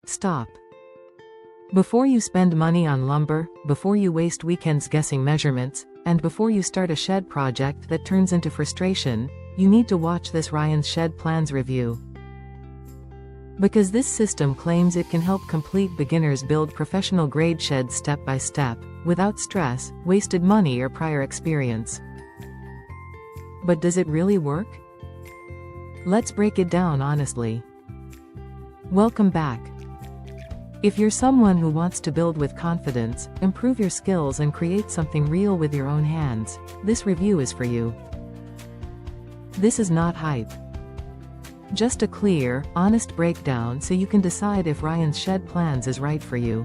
Stop. Before you spend money on lumber, before you waste weekends guessing measurements, and before you start a shed project that turns into frustration, you need to watch this Ryan's Shed Plans review. Because this system claims it can help complete beginners build professional-grade sheds step by step, without stress, wasted money or prior experience. But does it really work? Let's break it down honestly. Welcome back. If you're someone who wants to build with confidence, improve your skills and create something real with your own hands, this review is for you. This is not hype. Just a clear, honest breakdown so you can decide if Ryan's Shed Plans is right for you.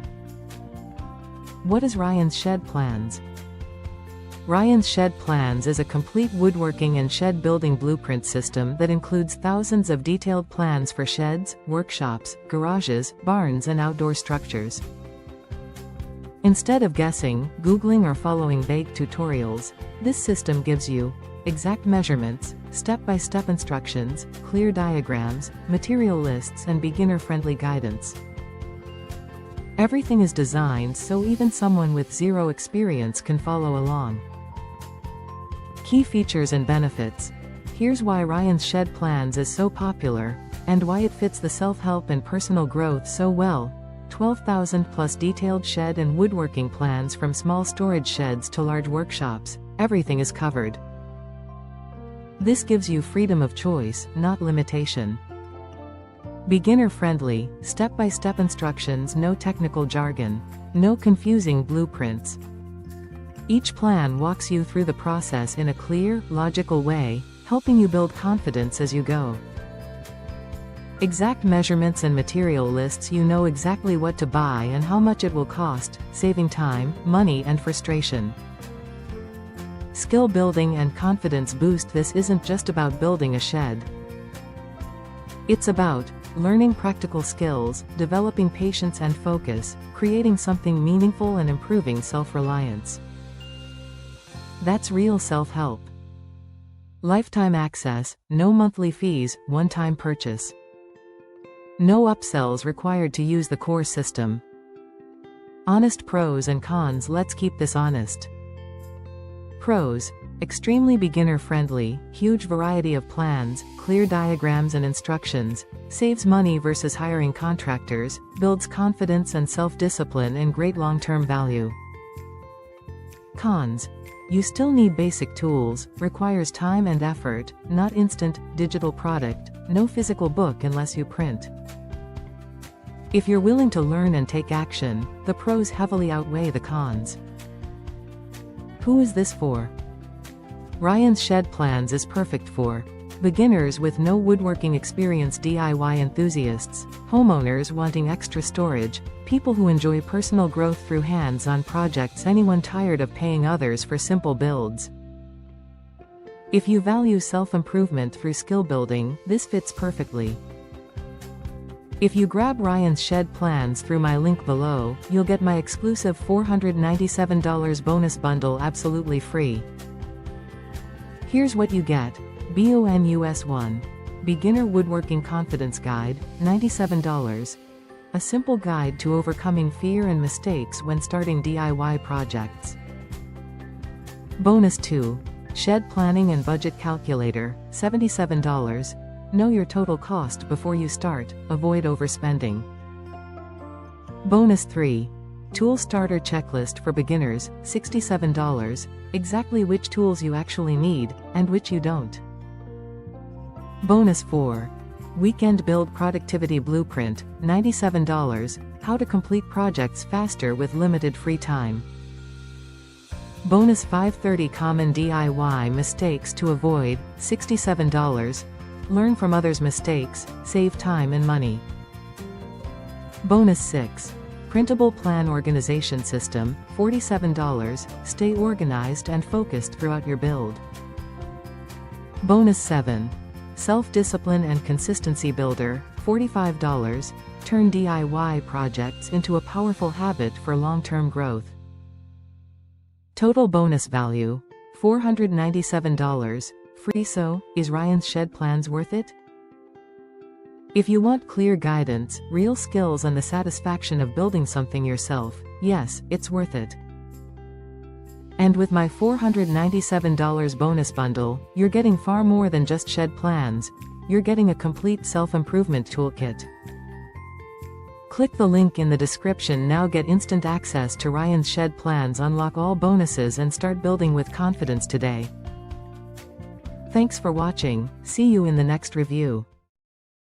What is Ryan's Shed Plans? Ryan's Shed Plans is a complete woodworking and shed building blueprint system that includes thousands of detailed plans for sheds, workshops, garages, barns and outdoor structures. Instead of guessing, Googling or following vague tutorials, this system gives you exact measurements, step-by-step instructions, clear diagrams, material lists and beginner-friendly guidance. Everything is designed so even someone with zero experience can follow along. Key features and benefits. Here's why Ryan's Shed Plans is so popular, and why it fits the self-help and personal growth so well. 12,000 plus detailed shed and woodworking plans from small storage sheds to large workshops, everything is covered. This gives you freedom of choice, not limitation. Beginner-friendly, step-by-step instructions, no technical jargon, no confusing blueprints. Each plan walks you through the process in a clear, logical way, helping you build confidence as you go. Exact measurements and material lists, you know exactly what to buy and how much it will cost, saving time, money and frustration. Skill building and confidence boost. This isn't just about building a shed. It's about learning practical skills, developing patience and focus, creating something meaningful and improving self-reliance. That's real self-help. Lifetime access, no monthly fees, one-time purchase. No upsells required to use the core system. Honest pros and cons. Let's keep this honest. Pros: extremely beginner-friendly, huge variety of plans, clear diagrams and instructions, saves money versus hiring contractors, builds confidence and self-discipline and great long-term value. Cons: you still need basic tools, requires time and effort, not instant, digital product, no physical book unless you print. If you're willing to learn and take action, the pros heavily outweigh the cons. Who is this for? Ryan's Shed Plans is perfect for beginners with no woodworking experience, DIY enthusiasts, homeowners wanting extra storage, people who enjoy personal growth through hands-on projects, anyone tired of paying others for simple builds. If you value self-improvement through skill building, this fits perfectly. If you grab Ryan's Shed Plans through my link below, you'll get my exclusive $497 bonus bundle absolutely free. Here's what you get. BONUS 1. Beginner Woodworking Confidence Guide, $97. A simple guide to overcoming fear and mistakes when starting DIY projects. Bonus 2. Shed Planning and Budget Calculator, $77. Know your total cost before you start, avoid overspending. Bonus 3. Tool Starter Checklist for Beginners, $67. Exactly which tools you actually need, and which you don't. Bonus 4. Weekend Build Productivity Blueprint, $97. How to complete projects faster with limited free time. Bonus 530 Common DIY Mistakes to Avoid, $67. Learn from others' mistakes, save time and money. Bonus 6. Printable Plan Organization System, $47. Stay organized and focused throughout your build. Bonus 7. Self-Discipline and Consistency Builder, $45. Turn DIY projects into a powerful habit for long-term growth. Total bonus value, $497. Free. So, is Ryan's Shed Plans worth it? If you want clear guidance, real skills and the satisfaction of building something yourself, yes, it's worth it. And with my $497 bonus bundle, you're getting far more than just shed plans. You're getting a complete self-improvement toolkit. Click the link in the description now. Get instant access to Ryan's shed plans, unlock all bonuses and start building with confidence today. Thanks for watching, see you in the next review.